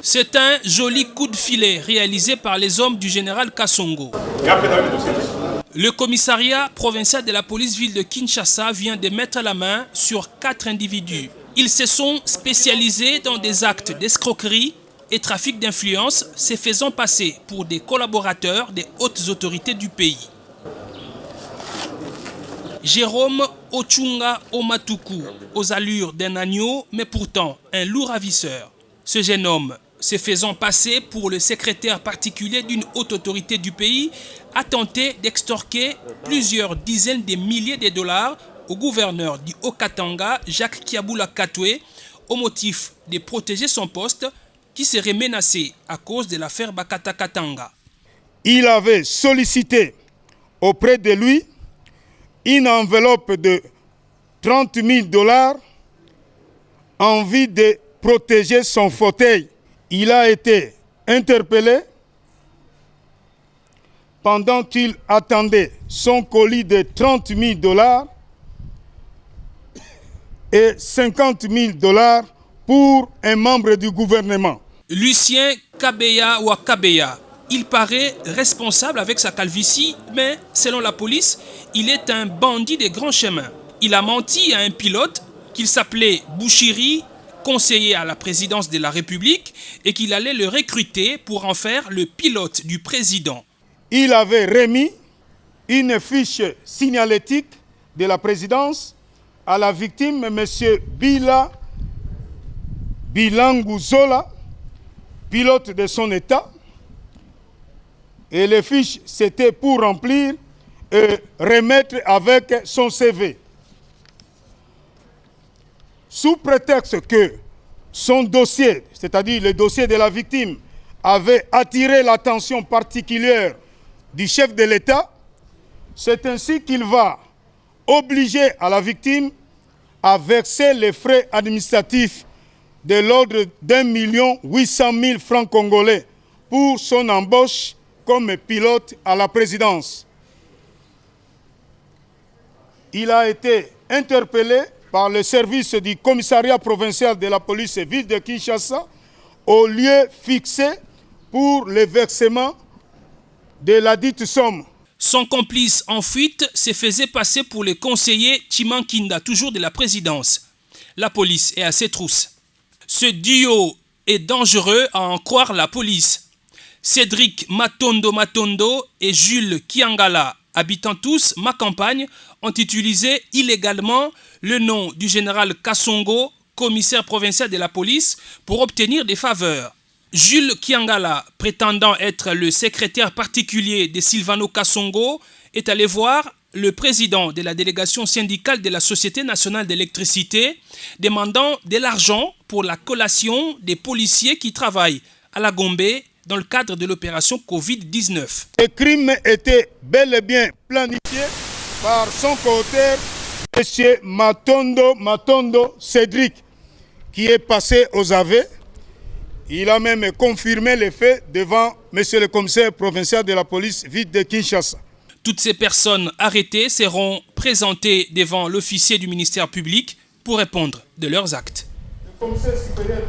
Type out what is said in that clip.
C'est un joli coup de filet réalisé par les hommes du général Kassongo. Le commissariat provincial de la police-ville de Kinshasa vient de mettre la main sur 4 individus. Ils se sont spécialisés dans des actes d'escroquerie et trafic d'influence, se faisant passer pour des collaborateurs des hautes autorités du pays. Jérôme Ochunga Omatuku, aux allures d'un agneau, mais pourtant un lourd ravisseur. Ce jeune homme, se faisant passer pour le secrétaire particulier d'une haute autorité du pays, a tenté d'extorquer plusieurs dizaines de milliers de dollars au gouverneur du Haut-Katanga, Jacques Kiabula Katwe, au motif de protéger son poste qui serait menacé à cause de l'affaire Bakata Katanga. Il avait sollicité auprès de lui une enveloppe de 30 000 dollars en vue de protéger son fauteuil. Il a été interpellé pendant qu'il attendait son colis de 30 000 dollars et 50 000 dollars pour un membre du gouvernement. Lucien Kabeya Wakabeya. Il paraît responsable avec sa calvitie, mais selon la police, il est un bandit des grands chemins. Il a menti à un pilote qu'il s'appelait Bouchiri, conseiller à la présidence de la République, et qu'il allait le recruter pour en faire le pilote du président. Il avait remis une fiche signalétique de la présidence à la victime, M. Bilanguzola, pilote de son État. Et les fiches, c'était pour remplir et remettre avec son CV. Sous prétexte que son dossier, c'est-à-dire le dossier de la victime, avait attiré l'attention particulière du chef de l'État, c'est ainsi qu'il va obliger à la victime à verser les frais administratifs de l'ordre d'1 800 000 francs congolais pour son embauche comme pilote à la présidence. Il a été interpellé par le service du commissariat provincial de la police ville de Kinshasa au lieu fixé pour le versement de la dite somme. Son complice en fuite se faisait passer pour le conseiller Chimankinda, toujours de la présidence. La police est à ses trousses. Ce duo est dangereux à en croire la police. Cédric Matondo et Jules Kiangala, habitant tous ma campagne, ont utilisé illégalement le nom du général Kassongo, commissaire provincial de la police, pour obtenir des faveurs. Jules Kiangala, prétendant être le secrétaire particulier de Silvano Kassongo, est allé voir le président de la délégation syndicale de la Société nationale d'électricité, demandant de l'argent pour la collation des policiers qui travaillent à la Gombe dans le cadre de l'opération Covid-19. Le crime était bel et bien planifié par son co-auteur, M. Matondo Cédric, qui est passé aux aveux. Il a même confirmé les faits devant M. le commissaire provincial de la police ville de Kinshasa. Toutes ces personnes arrêtées seront présentées devant l'officier du ministère public pour répondre de leurs actes. Le commissaire supérieur